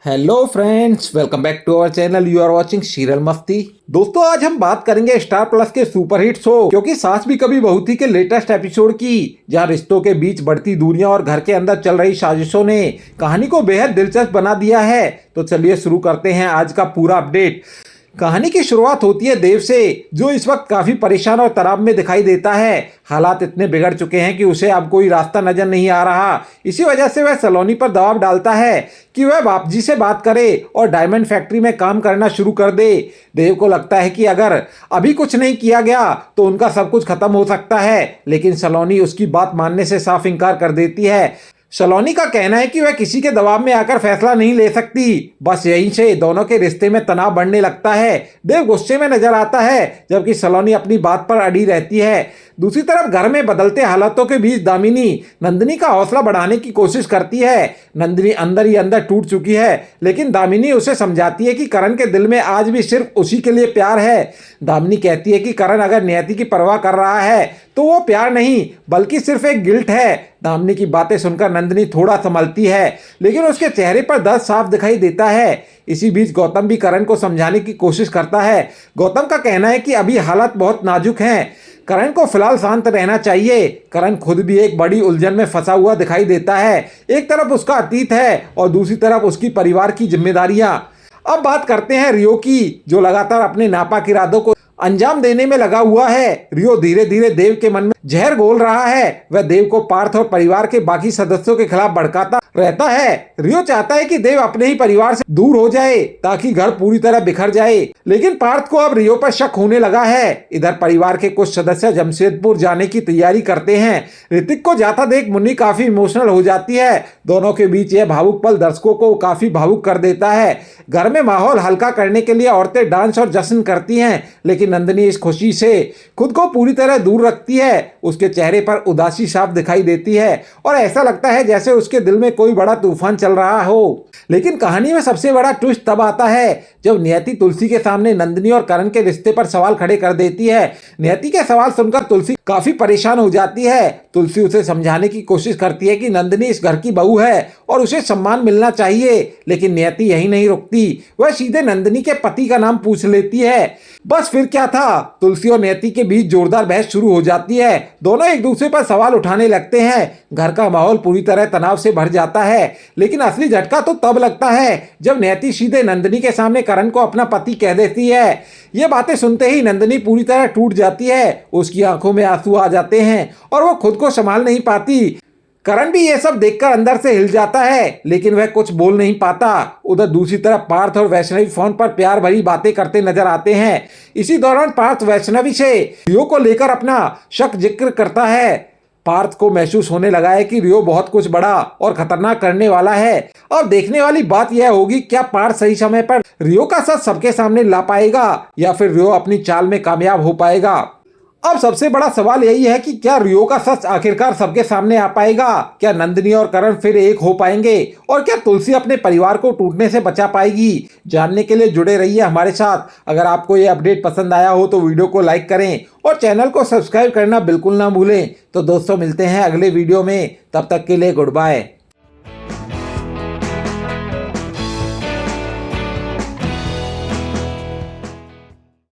Hello friends, welcome back to our channel. You are watching serial Masti. दोस्तों, आज हम बात करेंगे स्टार प्लस के सुपरहिट शो क्योंकि सास भी कभी बहू थी के लेटेस्ट एपिसोड की, जहां रिश्तों के बीच बढ़ती दूरियां और घर के अंदर चल रही साजिशों ने कहानी को बेहद दिलचस्प बना दिया है। तो चलिए शुरू करते हैं आज का पूरा अपडेट। कहानी की शुरुआत होती है देव से, जो इस वक्त काफी परेशान और तनाव में दिखाई देता है। हालात इतने बिगड़ चुके हैं कि उसे अब कोई रास्ता नजर नहीं आ रहा। इसी वजह से वह सलोनी पर दबाव डालता है कि वह बाप जी से बात करे और डायमंड फैक्ट्री में काम करना शुरू कर दे। देव को लगता है कि अगर अभी कुछ नहीं किया गया तो उनका सब कुछ खत्म हो सकता है, लेकिन सलोनी उसकी बात मानने से साफ इनकार कर देती है। सलोनी का कहना है कि वह किसी के दबाव में आकर फैसला नहीं ले सकती। बस यहीं से दोनों के रिश्ते में तनाव बढ़ने लगता है। देव गुस्से में नजर आता है, जबकि सलोनी अपनी बात पर अड़ी रहती है। दूसरी तरफ घर में बदलते हालातों के बीच दामिनी नंदिनी का हौसला बढ़ाने की कोशिश करती है। नंदिनी अंदर ही अंदर टूट चुकी है, लेकिन दामिनी उसे समझाती है कि करण के दिल में आज भी सिर्फ उसी के लिए प्यार है। दामिनी कहती है कि करण अगर नियति की परवाह कर रहा है तो वो प्यार नहीं बल्कि सिर्फ एक गिल्ट है। दामिनी की बातें सुनकर नंदिनी थोड़ा संभलती है, लेकिन उसके चेहरे पर दर्द साफ दिखाई देता है। इसी बीच गौतम भी करण को समझाने की कोशिश करता है। गौतम का कहना है कि अभी हालात बहुत नाजुक हैं, करण को फिलहाल शांत रहना चाहिए। करण खुद भी एक बड़ी उलझन में फंसा हुआ दिखाई देता है। एक तरफ उसका अतीत है और दूसरी तरफ उसकी परिवार की जिम्मेदारियां। अब बात करते हैं रियो की, जो लगातार अपने नापाक इरादों को अंजाम देने में लगा हुआ है। रियो धीरे धीरे देव के मन में जहर घोल रहा है। वह देव को पार्थ और परिवार के बाकी सदस्यों के खिलाफ भड़काता रहता है। रियो चाहता है कि देव अपने ही परिवार से दूर हो जाए ताकि घर पूरी तरह बिखर जाए, लेकिन पार्थ को अब रियो पर शक होने लगा है। इधर परिवार के कुछ सदस्य जमशेदपुर जाने की तैयारी करते हैं। ऋतिक को जाता देख मुन्नी काफी इमोशनल हो जाती है। दोनों के बीच यह भावुक पल दर्शकों को काफी भावुक कर देता है। घर में माहौल हल्का करने के लिए औरतें डांस और जश्न करती हैं, लेकिन नंदिनी इस खुशी से खुद को पूरी तरह दूर रखती है। उसके चेहरे पर उदासी साफ दिखाई देती है और ऐसा लगता है जैसे उसके दिल में कोई बड़ा तूफान चल रहा हो। लेकिन कहानी में सबसे बड़ा ट्विस्ट तब आता है जब नियति तुलसी के सामने नंदिनी और करण के रिश्ते पर सवाल खड़े कर देती है। नियति के सवाल सुनकर तुलसी काफी परेशान हो जाती है। तुलसी उसे समझाने की कोशिश करती है कि नंदिनी इस घर की बहू है और उसे सम्मान मिलना चाहिए, लेकिन नियति यही नहीं रुकती। वह सीधे नंदिनी के पति का नाम पूछ लेती है। बस फिर क्या था, तुलसी और नियति के बीच जोरदार बहस शुरू हो जाती है। दोनों एक दूसरे पर सवाल उठाने लगते हैं। घर का माहौल पूरी तरह तनाव से भर जाता है, लेकिन असली झटका तो तब लगता है जब नियति सीधे नंदिनी के सामने करण को अपना पति कह देती है। ये बातें सुनते ही नंदिनी पूरी तरह टूट जाती है। उसकी आंखों में आंसू आ जाते हैं और वो खुद को संभाल नहीं पाती। करण भी ये सब देखकर अंदर से हिल जाता है, लेकिन वह कुछ बोल नहीं पाता। उधर दूसरी तरफ पार्थ और वैष्णवी फोन पर प्यार भरी बातें करते नजर आते हैं। इसी दौरान पार्थ वैष्णवी से रियो को लेकर अपना शक जिक्र करता है। पार्थ को महसूस होने लगा है कि रियो बहुत कुछ बड़ा और खतरनाक करने वाला है। अब देखने वाली बात यह होगी, क्या पार्थ सही समय पर रियो का सच सबके सामने ला पाएगा या फिर रियो अपनी चाल में कामयाब हो पाएगा। अब सबसे बड़ा सवाल यही है कि क्या रियो का सच आखिरकार सबके सामने आ पाएगा। क्या नंदिनी और करण फिर एक हो पाएंगे और क्या तुलसी अपने परिवार को टूटने से बचा पाएगी। जानने के लिए जुड़े रहिए हमारे साथ। अगर आपको ये अपडेट पसंद आया हो तो वीडियो को लाइक करें और चैनल को सब्सक्राइब करना बिल्कुल ना भूलें। तो दोस्तों, मिलते हैं अगले वीडियो में, तब तक के लिए गुड बाय।